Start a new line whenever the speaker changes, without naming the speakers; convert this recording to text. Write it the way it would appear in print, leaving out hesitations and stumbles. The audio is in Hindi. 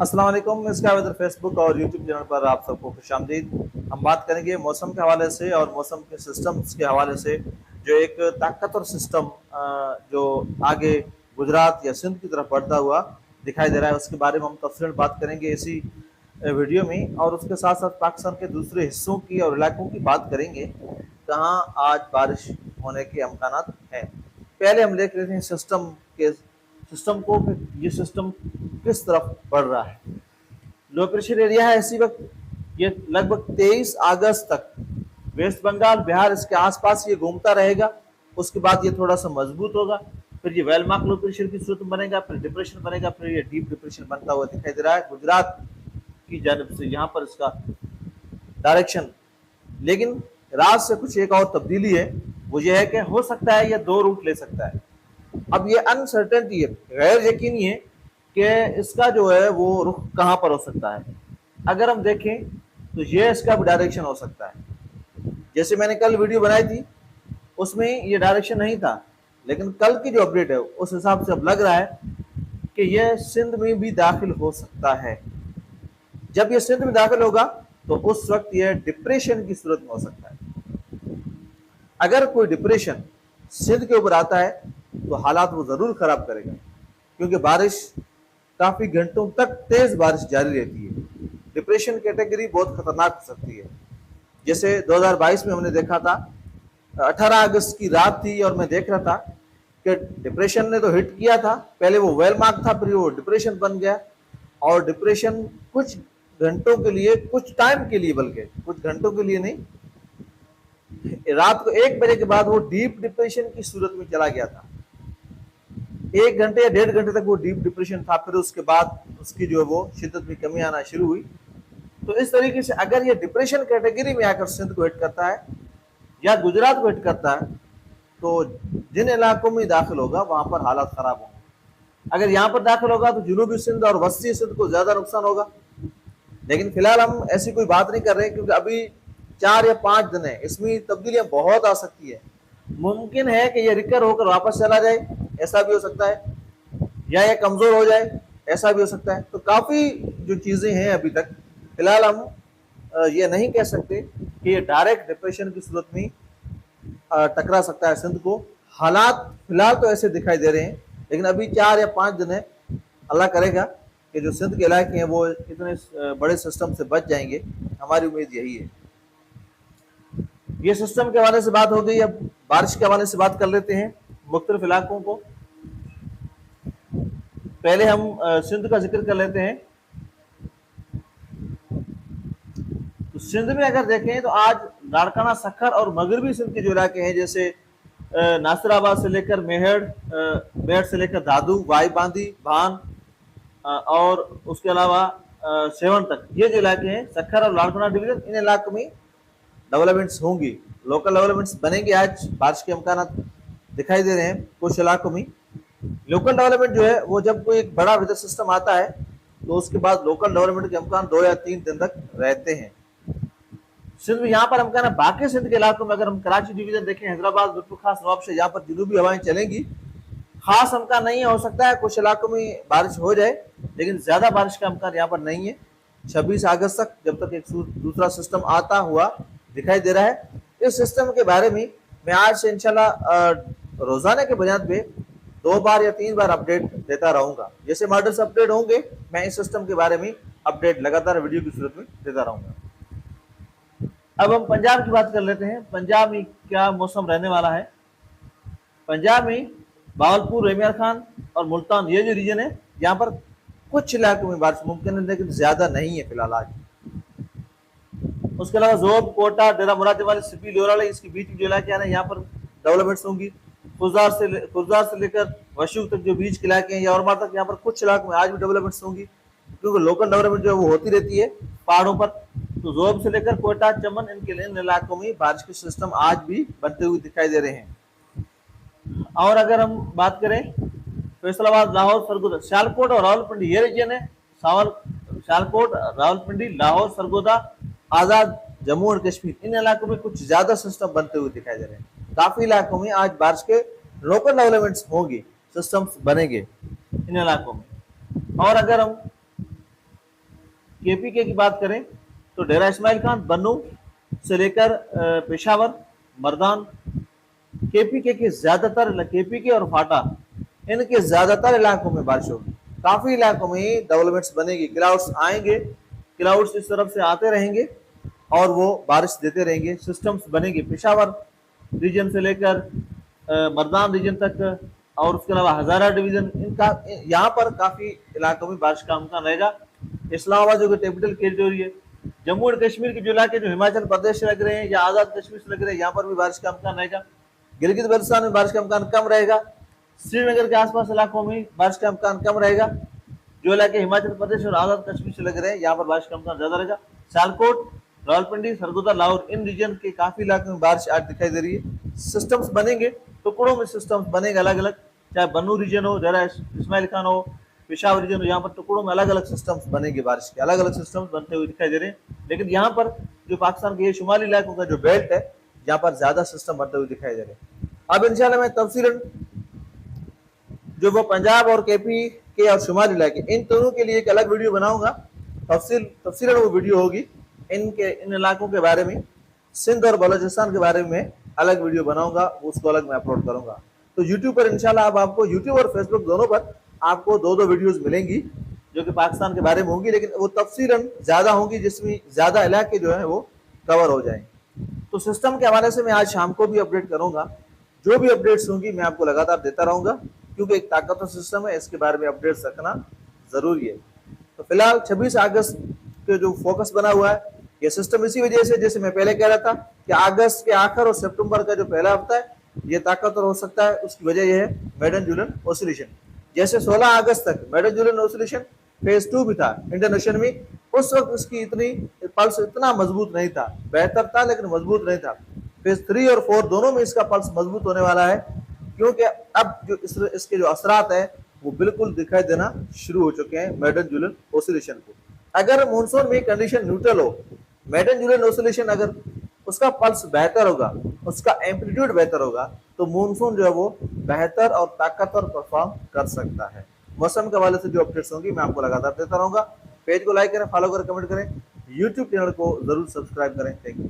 अस्सलाम वालेकुम। इसका वेदर फेसबुक और यूट्यूब चैनल पर आप सबको खुशामदीद। हम बात करेंगे मौसम के हवाले से और मौसम के सिस्टम्स के हवाले से, जो एक ताकतवर सिस्टम जो आगे गुजरात या सिंध की तरफ बढ़ता हुआ दिखाई दे रहा है, उसके बारे में हम तफसील बात करेंगे इसी वीडियो में। और उसके साथ साथ पाकिस्तान के दूसरे हिस्सों की और इलाकों की बात करेंगे कहाँ आज बारिश होने के अमकानात हैं। पहले हम देख लेते हैं सिस्टम को कि ये सिस्टम किस तरफ बढ़ रहा है। लो प्रेशर एरिया है इसी वक्त, ये लगभग 23 अगस्त तक वेस्ट बंगाल, बिहार, इसके आसपास ये घूमता रहेगा। उसके बाद ये थोड़ा सा मजबूत होगा, फिर ये वेल मार्क लो प्रेशर की सूरत में बनेगा, फिर डिप्रेशन बनेगा, फिर ये डीप डिप्रेशन बनता हुआ दिखाई दे रहा है गुजरात की जानब से यहाँ पर इसका डायरेक्शन। लेकिन रात से कुछ एक और तब्दीली है, वो ये है कि हो सकता है ये दो रूट ले सकता है। अब ये अनसर्टेनिटी है, गैर यकीनी है कि इसका जो है वो रुख कहाँ पर हो सकता है। अगर हम देखें तो ये इसका भी डायरेक्शन हो सकता है। जैसे मैंने कल वीडियो बनाई थी उसमें ये डायरेक्शन नहीं था, लेकिन कल की जो अपडेट है उस हिसाब से अब लग रहा है कि यह सिंध में भी दाखिल हो सकता है। जब ये सिंध में दाखिल होगा तो उस वक्त यह डिप्रेशन की सूरत में हो सकता है। अगर कोई डिप्रेशन सिंध के ऊपर आता है तो हालात वो जरूर खराब करेगा, क्योंकि बारिश काफी घंटों तक तेज बारिश जारी रहती है। डिप्रेशन कैटेगरी बहुत खतरनाक हो सकती है। जैसे 2022 में हमने देखा था, 18 अगस्त की रात थी और मैं देख रहा था कि डिप्रेशन ने तो हिट किया था। पहले वो वेल मार्क था, फिर वो डिप्रेशन बन गया। और डिप्रेशन कुछ घंटों के लिए, कुछ टाइम के लिए, बल्कि कुछ घंटों के लिए नहीं, रात को 1 बजे के बाद वो डीप डिप्रेशन की सूरत में चला गया था। 1 घंटे या 1.5 घंटे तक वो डीप डिप्रेशन था, फिर उसके बाद उसकी जो है वो शिद्दत में कमी आना शुरू हुई। तो इस तरीके से अगर ये डिप्रेशन कैटेगरी में आकर सिंध को हिट करता है या गुजरात को हिट करता है, तो जिन इलाकों में दाखिल होगा वहां पर हालात खराब होंगे। अगर यहाँ पर दाखिल होगा तो जुनूबी सिंध और वस्ती सिंध को ज्यादा नुकसान होगा। लेकिन फिलहाल हम ऐसी कोई बात नहीं कर रहे, क्योंकि अभी 4 या 5 दिन है, इसमें तब्दीलियां बहुत आ सकती है। मुमकिन है कि ये रिकवर होकर वापस चला जाए, ऐसा भी हो सकता है, या ये कमजोर हो जाए, ऐसा भी हो सकता है। तो काफी जो चीजें हैं अभी तक, फिलहाल हम ये नहीं कह सकते कि ये डायरेक्ट डिप्रेशन की सूरत में टकरा सकता है सिंध को। हालात फिलहाल तो ऐसे दिखाई दे रहे हैं, लेकिन अभी 4 या 5 दिन है। अल्लाह करेगा कि जो सिंध के इलाके हैं वो इतने बड़े सिस्टम से बच जाएंगे, हमारी उम्मीद यही है। ये सिस्टम के हवाले से बात हो गई, अब बारिश के हवाले से बात कर लेते हैं मुख्तलिफ इलाकों को। पहले हम सिंध का जिक्र कर लेते हैं। तो सिंध में अगर देखें तो आज लाड़काना, सखर और मगरबी सिंध के जो इलाके हैं, जैसे नासिराबाद से लेकर मेहड़ से लेकर दादू, वाई बांदी, भान और उसके अलावा सेवन तक, ये जो इलाके हैं सखर और लाड़काना डिवीजन, इन इलाकों में डेवलपमेंट्स होंगी, लोकल डेवलपमेंट्स बनेंगे। आज बारिश के अमकान दिखाई दे रहे हैं कुछ इलाकों में। लोकल डेवलपमेंट जो है वो जब कोई एक बड़ा वेदर सिस्टम आता है तो उसके बाद लोकल डेवलपमेंट के अमकान 2 या 3 दिन तक रहते हैं। सिर्फ यहाँ पर अमकान है। बाकी सिंध के इलाकों में अगर हम कराची डिवीजन देखें, हैदराबाद, लुत्फुल खास, नवाब से, यहाँ पर जुनूबी हवाएं चलेंगी। खास अमकान नहीं है, हो सकता है कुछ इलाकों में बारिश हो जाए, लेकिन ज्यादा बारिश का अमकान यहाँ पर नहीं है। 26 अगस्त तक जब तक एक दूसरा सिस्टम आता हुआ दिखाई दे रहा है। इस सिस्टम के बारे में मैं आज से इंशाल्लाह रोजाना के बुनियाद पे 2 बार या 3 बार अपडेट देता रहूंगा। जैसे मॉडल्स अपडेट होंगे, मैं इस सिस्टम के बारे में अपडेट लगातार वीडियो की सूरत में देता रहूंगा। अब हम पंजाब की बात कर लेते हैं। पंजाब में क्या मौसम रहने वाला है। पंजाब में बावलपुर, रेमियार खान और मुल्तान, ये जो रीजन है, यहाँ पर कुछ इलाकों में बारिश मुमकिन है, लेकिन ज्यादा नहीं है फिलहाल आज। उसके अलावा जोब, कोटा, डेरा मुराद वाली, सिपी, लोराला, इसके बीच में जो इलाके हैं यहाँ पर डेवलपमेंट्स होंगी। खुजार से लेकर वशुक तक जो बीच के इलाके हैं या और तक, यहाँ पर कुछ इलाकों में आज भी डेवलपमेंट्स होंगी, क्योंकि लोकल डेवलपमेंट जो है वो होती रहती है पहाड़ों पर। तो जोब से लेकर कोटा, चमन, इन इलाकों में बारिश के सिस्टम आज भी बनते हुए दिखाई दे रहे हैं। और अगर हम बात करें फैसलाबाद, लाहौर, सरगोदा, सियालकोट और रावलपिंडी, ये रीजन है। सियालकोट, रावलपिंडी, लाहौर, सरगोदा, आजाद, जम्मू और कश्मीर, इन इलाकों में कुछ ज्यादा सिस्टम बनते हुए दिखाई दे रहे हैं। काफी इलाकों में आज बारिश के लोकल डेवलपमेंट्स होंगे, सिस्टम्स बनेंगे इन इलाकों में। और अगर हम केपीके की बात करें तो डेरा इस्माइल खान, बन्नू से लेकर पेशावर, मर्दान, केपीके के ज्यादातर, केपीके और फाटा, इनके ज्यादातर इलाकों में बारिश होगी। काफी इलाकों में डेवलपमेंट्स बनेगी, क्लाउड्स आएंगे, क्लाउड्स इस तरफ से आते रहेंगे और वो बारिश देते रहेंगे, सिस्टम्स बनेंगे पेशावर रीजन से लेकर मर्दान रीजन तक, और उसके अलावा हजारा डिवीजन, इनका यहाँ पर काफी इलाकों में बारिश का अमकान रहेगा। इस्लामाबाद जो कैपिटल टेरिटोरी है, जम्मू एंड कश्मीर के जो इलाके जो हिमाचल प्रदेश से लग रहे हैं या आजाद कश्मीर से लग रहे हैं, यहाँ पर भी बारिश का अमकान रहेगा। गिलगित बल्तिस्तान में बारिश का अमकान कम रहेगा। श्रीनगर के आसपास इलाकों में बारिश का अमकान कम रहेगा। जो इलाके हिमाचल प्रदेश और आजाद कश्मीर से लग रहे हैं, यहाँ पर बारिश का अमकान ज्यादा रहेगा। सियालकोट, रावलपिंडी, सरगोदा, लाहौर, इन रीजन के काफी इलाकों में बारिश आज दिखाई दे रही है। सिस्टम्स बनेंगे, टुकड़ों में सिस्टम्स बनेंगे अलग अलग, चाहे बन्नू रीजन हो, डेरा इस्माइल खान हो, पेशावर रीजन हो, यहाँ पर टुकड़ों में अलग अलग सिस्टम्स बनेंगे, बारिश के अलग अलग सिस्टम्स बनते हुए दिखाई दे रहे हैं। लेकिन यहाँ पर जो पाकिस्तान के ये शुमाली इलाकों का जो बेल्ट है, यहाँ पर ज्यादा सिस्टम बनते हुए दिखाई दे रहे हैं। अब इंशाल्लाह मैं तफसीलन जो वो पंजाब और केपी के और शुमाली इलाके, इन दोनों के लिए एक अलग वीडियो बनाऊंगा, तफसीलन वो वीडियो होगी। इन इलाकों के बारे में, सिंध और बलोचिस्तान के बारे में अलग वीडियो बनाऊंगा, उसको अलग मैं अपलोड करूंगा। तो यूट्यूब पर इंशाल्लाह अब आपको, यूट्यूब और फेसबुक दोनों पर आपको दो वीडियोस मिलेंगी जो कि पाकिस्तान के बारे में होंगी, लेकिन वो तफसीलन ज्यादा होंगी, जिसमें ज्यादा इलाके जो है वो कवर हो जाएंगे। तो सिस्टम के हवाले से मैं आज शाम को भी अपडेट करूंगा, जो भी अपडेट्स होंगी मैं आपको लगातार देता रहूंगा, क्योंकि एक ताकतवर सिस्टम है, इसके बारे में अपडेट्स रखना जरूरी है। तो फिलहाल 26 अगस्त के जो फोकस बना हुआ है, ये सिस्टम इसी वजह से, जैसे मैं पहले कह रहा था कि अगस्त के आखिर और सितंबर का जो पहला हफ्ता है ये ताकतवर हो सकता है। उसकी वजह यह है मेडन जूलन ऑसिलेशन। जैसे 16 अगस्त तक मेडन जूलन ऑसिलेशन फेज 2 भी था इंडियन ओशन में, उस वक्त उसकी इतनी पल्स इतना मजबूत नहीं था, बेहतर था लेकिन मजबूत नहीं था। फेज 3 और 4 दोनों में इसका पल्स मजबूत होने वाला है, क्योंकि अब जो इसके जो असरात है वो बिल्कुल दिखाई देना शुरू हो चुके हैं मेडन जूलन ऑसिलेशन को। अगर मानसून में कंडीशन न्यूट्रल हो, मेडन जूलन ऑसिलेशन अगर उसका पल्स बेहतर होगा, उसका एम्पलीट्यूड बेहतर होगा, तो मानसून जो है वो बेहतर और ताकतवर परफॉर्म कर सकता है। मौसम के हवाले से जो अपडेट्स होंगी मैं आपको लगातार देता रहूंगा। पेज को लाइक करें, फॉलो करें, कमेंट करें, यूट्यूब चैनल को जरूर सब्सक्राइब करें। Thank you.